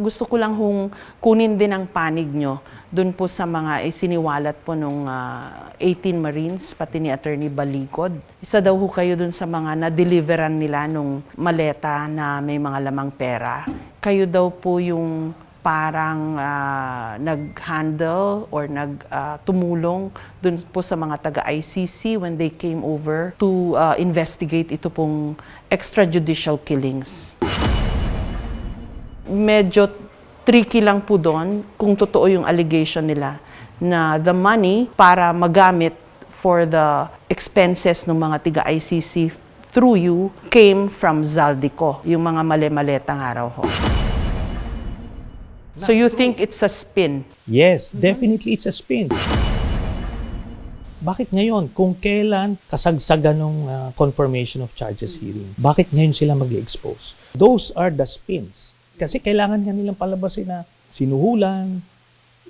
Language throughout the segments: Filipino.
gusto ko lang kunin din ang panig nyo dun po sa mga isiniwalat po nung 18 Marines, pati ni Attorney Balikod. Isa daw ho kayo dun sa mga na-deliveran nila nung maleta na may mga lamang pera. Kayo daw po yung parang nag-handle or tumulong dun po sa mga taga-ICC when they came over to investigate ito pong extrajudicial killings. Medyo tricky lang po doon kung totoo yung allegation nila na the money para magamit for the expenses ng mga taga-ICC through you came from Zaldico, yung mga mali-maletang araw ho. So you think it's a spin? Yes, definitely it's a spin. Bakit ngayon? Kung kailan kasagsagan ng confirmation of charges hearing, bakit ngayon sila mag-expose? Those are the spins. Kasi kailangan nga nilang palabasin na sinuhulan,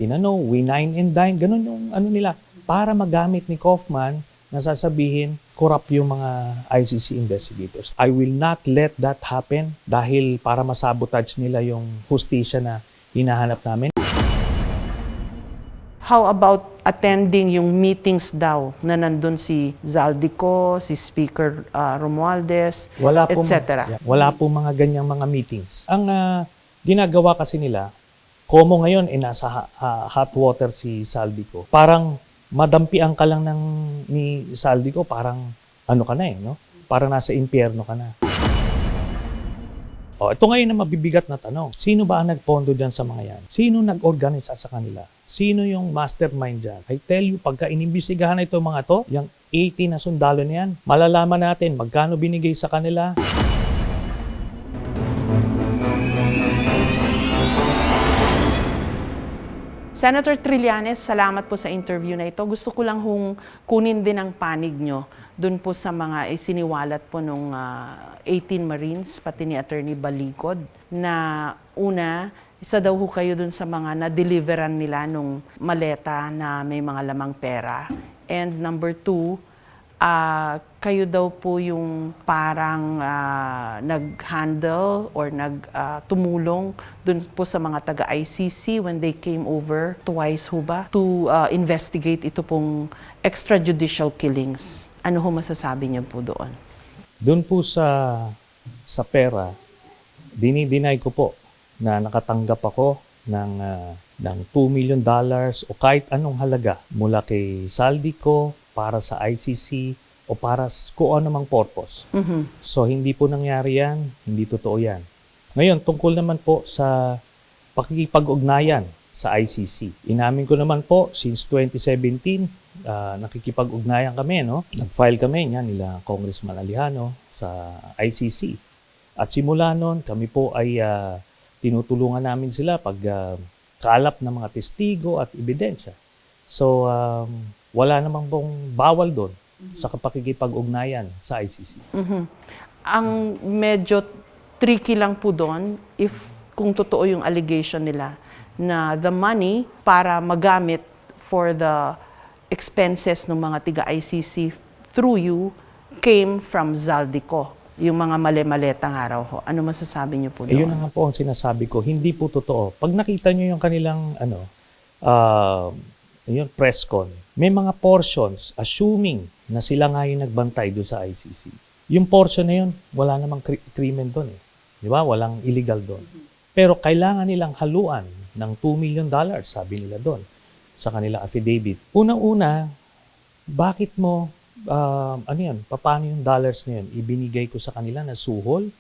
winine and dine, ganun yung nila. Para magamit ni Kaufman na sasabihin, corrupt yung mga ICC investigators. I will not let that happen dahil para masabotage nila yung hustisya na hinahanap namin. How about attending yung meetings daw na nandun si Zaldico, si Speaker Romualdez, etc.? Wala po mga ganyang mga meetings. Ang ginagawa kasi nila, komo ngayon nasa hot water si Zaldico. Parang madampian ka lang ni Zaldico, parang ka na no? Parang nasa impyerno ka na. Ito ngayon na mabibigat na tanong. Sino ba ang nagpondo dyan sa mga yan? Sino nag-organisa sa kanila? Sino yung mastermind dyan? I tell you, pagka inimbestigahan na itong mga to, yung 80 na sundalo niyan, malalaman natin magkano binigay sa kanila. Senator Trillanes, salamat po sa interview na ito. Gusto ko lang kunin din ang panig nyo dun po sa mga isiniwalat po nung 18 Marines, pati ni Attorney Balikod, na una, isa daw ho kayo dun sa mga na-deliveran nila nung maleta na may mga lamang pera. And number two, kayo daw po yung parang nag-handle or tumulong dun po sa mga taga-ICC when they came over twice ho ba to investigate ito pong extrajudicial killings. Ano ho masasabi niyo po doon? Doon po sa pera, dinideny ko po na nakatanggap ako ng $2 million o kahit anong halaga mula kay Zaldico para sa ICC o para kung ano mang purpose. Mm-hmm. So hindi po nangyari yan, hindi totoo yan. Ngayon, tungkol naman po sa pakikipag-ugnayan sa ICC. Inamin ko naman po, since 2017, nakikipag-ugnayan kami, no? Nag-file kami nila Congressman Alejano sa ICC. At simula noon, kami po ay tinutulungan namin sila pag kalap ng mga testigo at ebidensya. So, wala namang pong bawal doon sa pakikipag-ugnayan sa ICC. Mm-hmm. Ang medyo tricky lang po doon, kung totoo yung allegation nila, na the money para magamit for the expenses ng mga taga-ICC through you came from Zaldico, yung mga mali-maletang araw ho. Ano masasabi niyo po doon? Yun na nga po ang sinasabi ko, hindi po totoo. Pag nakita niyo yung kanilang press con, may mga portions, assuming na sila nga yung nagbantay doon sa ICC. Yung portion na yun, wala namang krimen doon. Di ba? Walang illegal doon. Pero kailangan nilang haluan ng $2 million, sabi nila doon, sa kanilang affidavit. Unang-una, bakit mo, paano yung dollars na yun? Ibinigay ko sa kanila na suhol?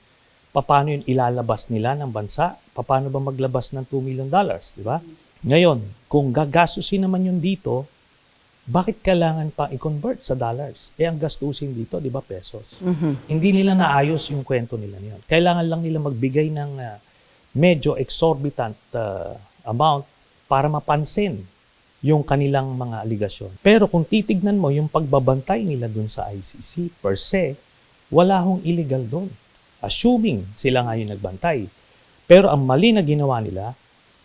Paano yun ilalabas nila ng bansa? Paano ba maglabas ng $2 million? Di ba? Ngayon, kung gagastusin naman yun dito, bakit kailangan pa i-convert sa dollars? Ang gastusin dito, di ba, pesos? Mm-hmm. Hindi nila naayos yung kwento nila niyan. Kailangan lang nila magbigay ng medyo exorbitant amount para mapansin yung kanilang mga aligasyon. Pero kung titignan mo yung pagbabantay nila dun sa ICC per se, wala hong illegal dun. Assuming sila nga yung nagbantay. Pero ang mali na ginawa nila,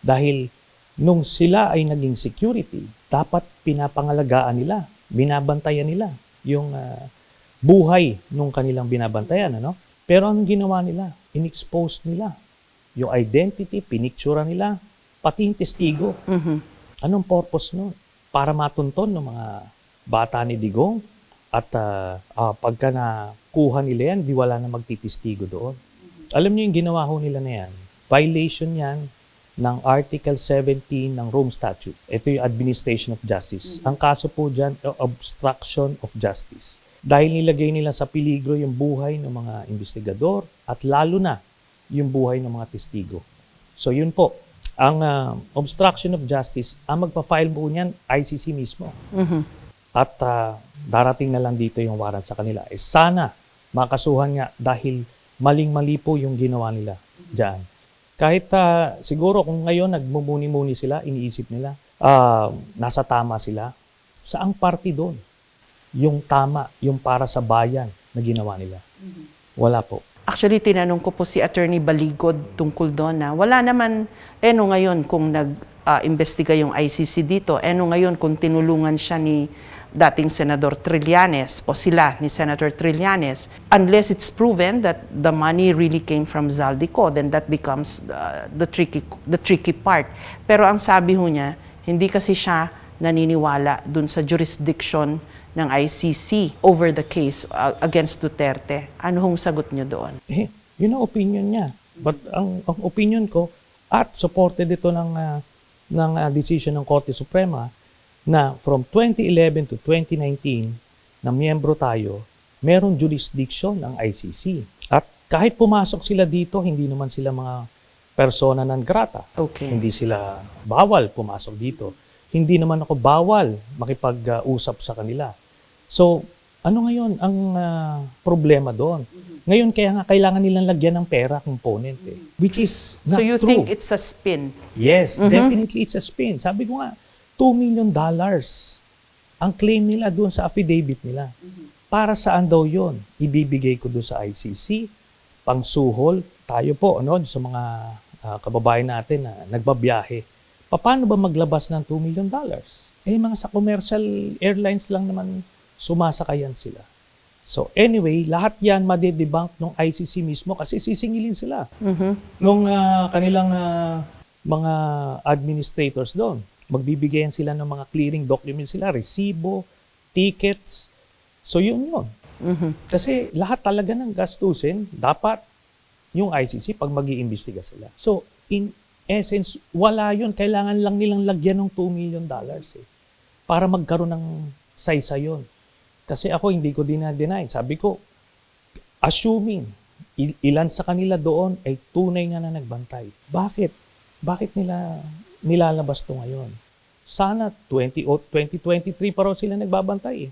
dahil nung sila ay naging security, dapat pinapangalagaan nila, binabantayan nila yung buhay nung kanilang binabantayan. Ano? Pero anong ginawa nila? In-expose nila yung identity, pinictura nila, pati yung testigo. Anong purpose nun? Para matunton ng mga bata ni Digong at pagka nakuha nila yan, di wala na magtitistigo doon. Alam niyo yung ginawa ho nila na yan, violation yan ng Article 17 ng Rome Statute. Ito yung Administration of Justice. Ang kaso po dyan, obstruction of justice. Dahil nilagay nila sa peligro yung buhay ng mga investigador at lalo na yung buhay ng mga testigo. So yun po, ang obstruction of justice, ang magpa-file po niyan, ICC mismo. At darating na lang dito yung warrant sa kanila. Sana makasuhan nga dahil maling-mali po yung ginawa nila dyan. Kahit siguro kung ngayon nagmumuni-muni sila, iniisip nila, nasa tama sila, saang party doon? Yung tama, yung para sa bayan na ginawa nila. Wala po. Actually, tinanong ko po si Attorney Baligod tungkol doon na wala naman, ngayon kung nag-investiga yung ICC dito, ngayon kung tinulungan siya ni dating Senador Trillanes o sila ni Senator Trillanes, unless it's proven that the money really came from Zaldico, then that becomes the tricky part. Pero ang sabi ho niya, hindi kasi siya naniniwala dun sa jurisdiction ng ICC over the case against Duterte. Ano hong sagot niyo doon? Yun ang opinion niya. But ang opinion ko, at supported ito ng decision ng Korte Suprema, na from 2011 to 2019, na miyembro tayo, merong jurisdiction ang ICC. At kahit pumasok sila dito, hindi naman sila mga persona non grata. Okay. Hindi sila bawal pumasok dito. Hindi naman ako bawal makipag-usap sa kanila. So, ano ngayon ang problema doon? Ngayon, kaya nga kailangan nilang lagyan ng pera component which is not So you true. think it's a spin? Yes, definitely it's a spin. Sabi ko nga, $2 million ang claim nila doon sa affidavit nila. Para saan daw yon? Ibibigay ko doon sa ICC, pangsuhol. Tayo po, sa mga kababayan natin na nagbabiyahe. Paano ba maglabas ng $2 million? Mga sa commercial airlines lang naman sumasakayan sila. So anyway, lahat yan madedebunk ng ICC mismo kasi sisingilin sila. Nung kanilang mga administrators doon, magbibigayan sila ng mga clearing documents sila, resibo, tickets. So yun. Kasi lahat talaga ng gastusin, dapat yung ICC pag mag-iimbestiga sila. So in essence, wala yun. Kailangan lang nilang lagyan ng $2 million para magkaroon ng saysa yun. Kasi ako hindi ko dinadeny. Sabi ko, assuming ilan sa kanila doon ay tunay nga na nagbantay. Bakit? Bakit nila nilalabas to ngayon? Sana 2023 pa raw sila nagbabantay.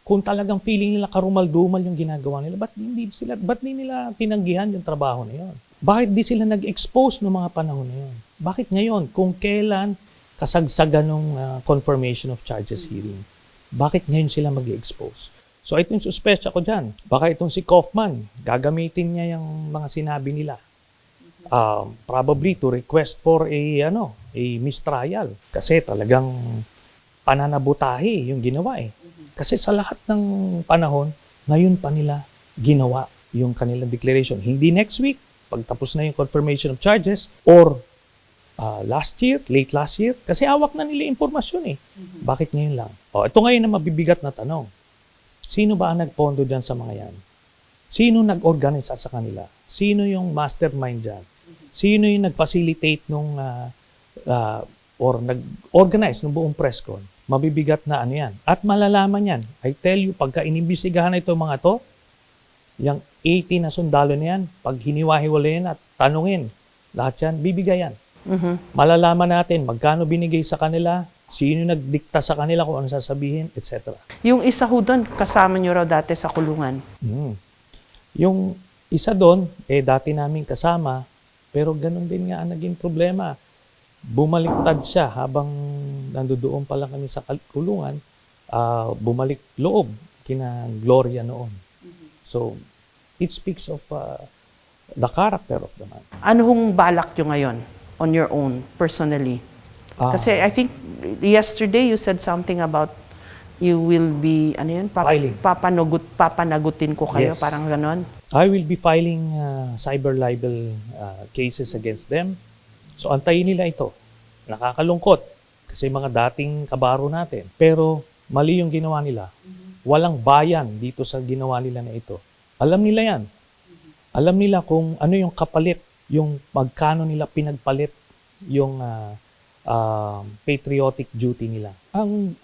Kung talagang feeling nila karumal-dumal yung ginagawa nila, ba't di nila tinanggihan yung trabaho na yun? Bakit di sila nag-expose ng mga panahon na yun? Bakit ngayon? Kung kailan kasagsagan ng confirmation of charges hearing, bakit ngayon sila mag-expose? So itong suspect ko dyan. Baka itong si Kaufman, gagamitin niya yung mga sinabi nila. Probably to request for a mistrial. Kasi talagang pananabutahe yung ginawa Kasi sa lahat ng panahon, ngayon pa nila ginawa yung kanilang declaration. Hindi next week, pagtapos na yung confirmation of charges, or late last year, kasi awak na nila impormasyon Bakit ngayon lang? Ito ngayon na mabibigat na tanong. Sino ba ang nagpondo dyan sa mga yan? Sino nag-organize sa kanila? Sino yung mastermind dyan? Sino yung nag-facilitate or nag-organize ng buong press con? Mabibigat na yan. At malalaman yan. I tell you, pagka inimbestigahan na itong mga to, yung 80 na sundalo na yan, pag hiniwa-hiwalay yan at tanungin, lahat yan, bibigayan. Malalaman natin magkano binigay sa kanila, sino nagdikta sa kanila kung ano sasabihin, etc. Yung isa ho doon, kasama nyo raw dati sa kulungan. Yung isa doon, dati namin kasama, pero ganun din nga ang naging problema. Bumaliktad siya habang nandoon pa lang kami sa kulungan, bumalik loob kina Gloria noon. So, it speaks of the character of the man. Ano hong balak nyo ngayon on your own, personally? Kasi I think yesterday you said something about you will be, ano yun, Filing. papanagutin ko kayo, Yes. parang ganon. I will be filing cyber libel cases against them. So antayin nila ito. Nakakalungkot kasi mga dating kabaro natin. Pero mali yung ginawa nila. Walang bayan dito sa ginawa nila na ito. Alam nila yan. Alam nila kung ano yung kapalit, yung magkano nila pinagpalit yung patriotic duty nila. Ang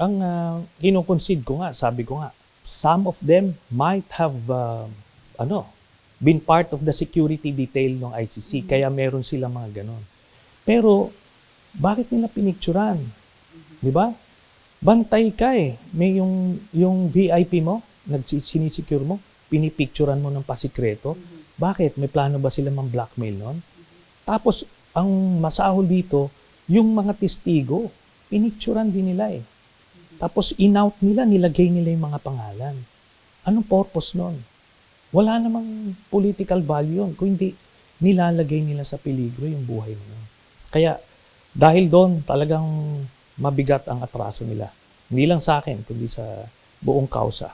kino-concede ko nga, sabi ko nga, some of them might have been part of the security detail ng ICC, kaya meron sila mga ganon. Pero bakit nila pinicturan? Di ba? Bantay ka eh. May yung VIP mo, sinisecure mo, pinipicturan mo ng pasikreto. Bakit? May plano ba sila mang blackmail nun? Tapos, ang masahol dito, yung mga testigo, pinicturan din nila eh. Tapos, in-out nila, nilagay nila yung mga pangalan. Anong purpose nun? Wala namang political value yun. Kung hindi, nilalagay nila sa peligro yung buhay nila. Kaya, dahil doon, talagang mabigat ang atraso nila. Hindi lang sa akin, kundi sa buong kausa.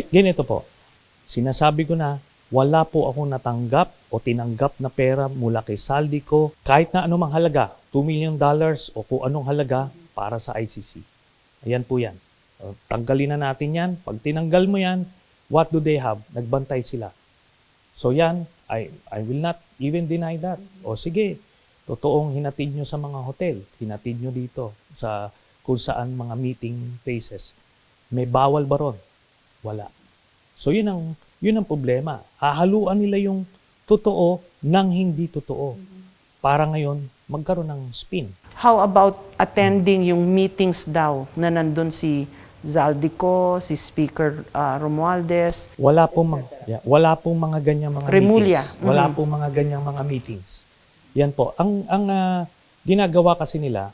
Ganito po, sinasabi ko na, wala po akong natanggap o tinanggap na pera mula kay Saldico, kahit na anumang halaga, $2 million o kung anong halaga para sa ICC. Ayan po yan. Tanggalin na natin yan. Pag tinanggal mo yan, what do they have? Nagbantay sila. So yan, I will not even deny that. O sige, totoong hinatid nyo sa mga hotel, hinatid nyo dito sa kung saan mga meeting places. May bawal ba ron? Wala. So yun ang problema. Hahaluan nila yung totoo ng hindi totoo. Para ngayon, magkaroon ng spin. How about attending yung meetings daw na nandun si Zaldico, si Speaker Romualdez? Wala pong mga ganyang mga Remulla. meetings. Wala pong mga ganyang mga meetings. Yan po. Ang ginagawa kasi nila,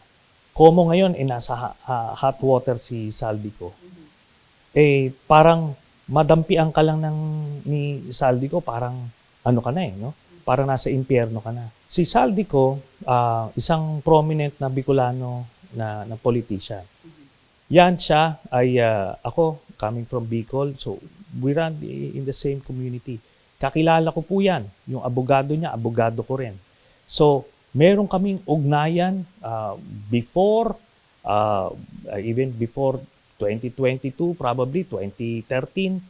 komo ngayon nasa hot water si Saldico. Parang madampian ka lang ni Saldico, parang ano ka na no? Parang nasa impyerno ka na. Si Saldico, isang prominent na Bicolano na politician. Yan siya ay ako, coming from Bicol, so we run in the same community. Kakilala ko po yan. Yung abogado niya, abogado ko rin. So, meron kaming ugnayan even before 2022, probably 2013.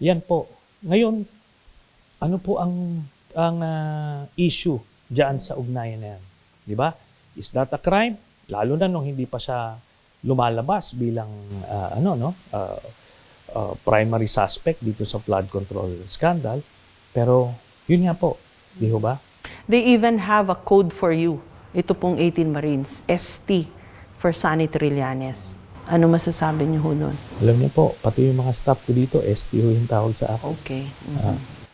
Yan po. Ngayon, ano po ang issue diyan sa ugnayan na yan? Di ba? Is that a crime? Lalo na nung hindi pa siya lumalabas bilang primary suspect dito sa flood control scandal. Pero yun nga po, di ba? They even have a code for you. Ito pong 18 Marines, ST for Sunny Trillanes. Ano masasabi niyo ho nun? Alam niyo po, pati yung mga staff ko dito, ST yung tawag sa akin. Okay.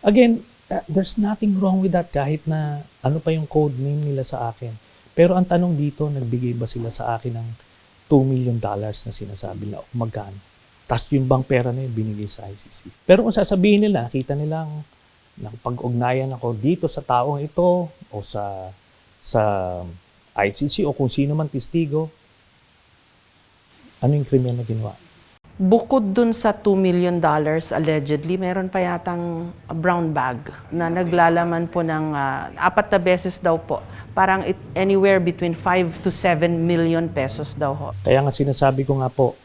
Again, there's nothing wrong with that kahit na ano pa yung code name nila sa akin. Pero ang tanong dito, nagbigay ba sila sa akin ng $2 million na sinasabi nila o magkano? Tapos yung bang pera na yun binigay sa ICC. Pero kung sasabihin nila, nakita nilang nakapag-ugnayan ako dito sa taong ito o sa ICC o kung sino man testigo, ano yung krimen na ginawa? Bukod dun sa $2 million allegedly, meron pa yatang brown bag na naglalaman po ng 4 na beses daw po. Parang anywhere between 5 to 7 million pesos daw ho. Kaya nga sinasabi ko nga po,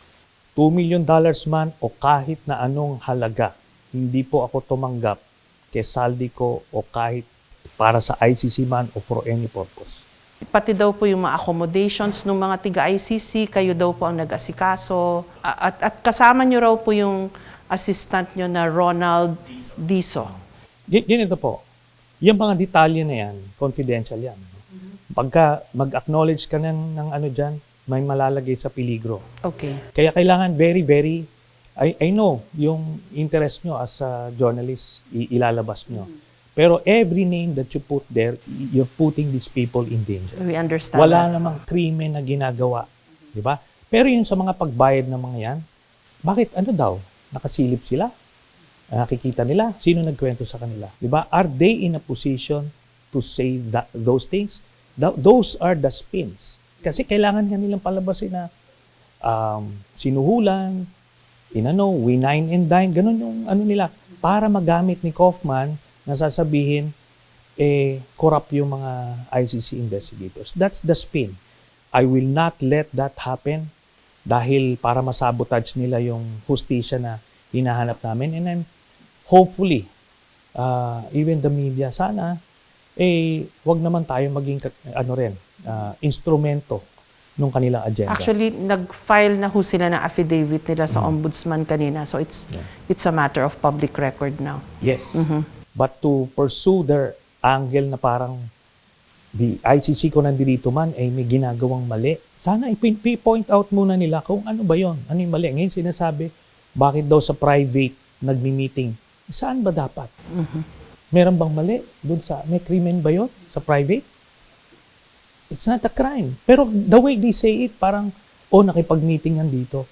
$2 million man o kahit na anong halaga, hindi po ako tumanggap kay Saldico o kahit para sa ICC man o for any purpose. Pati daw po yung mga accommodations ng mga tiga-ICC, kayo daw po ang nag-asikaso. At kasama nyo raw po yung assistant nyo na Ronald Diso. Ganito po, yung mga detalye na yan, confidential yan. Pagka mag-acknowledge ka ng ano dyan, may malalagay sa peligro. Okay. Kaya kailangan very, very, I know yung interest nyo as a journalist, ilalabas nyo. Pero every name that you put there, you're putting these people in danger. We understand Wala that. namang krimen na ginagawa. Di ba? Pero yung sa mga pagbayad ng mga yan, bakit ano daw? Nakasilip sila? Nakikita nila? Sino nagkwento sa kanila? Di ba? Are they in a position to say those things? Those are the spins. Kasi kailangan nga nilang palabasin na sinuhulan, wine and dine, ganun yung ano nila, para magamit ni Kaufman na sasabihin, corrupt yung mga ICC investigators. That's the spin. I will not let that happen dahil para masabotage nila yung hustisya na hinahanap namin. And then, hopefully, even the media, sana, wag naman tayo maging, instrumento nung kanilang agenda. Actually, nag-file na ho sila ng affidavit nila sa ombudsman kanina. So it's a matter of public record now. Yes. But to pursue their angle na parang the ICC ko nandito man may ginagawang mali. Sana i-point out muna nila kung ano ba yon, ano yung mali. Ngayon sinasabi, bakit daw sa private nagmi-meeting? Saan ba dapat? Meron bang mali? May krimen ba yon sa private? It's not a crime. Pero the way they say it, parang, nakipag-meeting yan dito.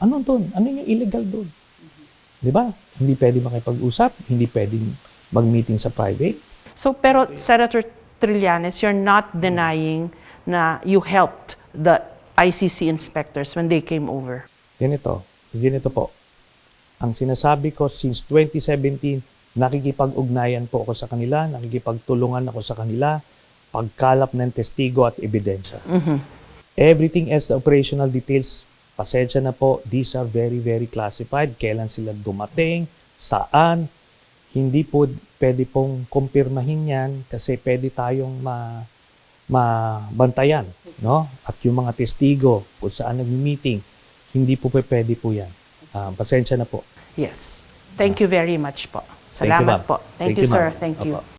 Ano doon? Ano yung illegal doon? Di ba? Hindi pwede makipag-usap, hindi pwede mag-meeting sa private. So, pero Senator Trillanes, you're not denying na you helped the ICC inspectors when they came over. Ganito po. Ang sinasabi ko, since 2017, nakikipag-ugnayan po ako sa kanila, nakikipagtulungan ako sa kanila, pagkalap ng testigo at ebidensya. Everything else, the operational details, pasensya na po, these are very, very classified. Kailan sila dumating, saan, hindi po pwede pong kumpirmahin yan kasi pwede tayong mabantayan, no? At yung mga testigo kung saan nag-meeting, hindi po pwede po yan. Pasensya na po. Yes. Thank you very much po. Thank you, Salamat ma'am. po. Thank Thank you, you, sir. ma'am. Thank you. Opo.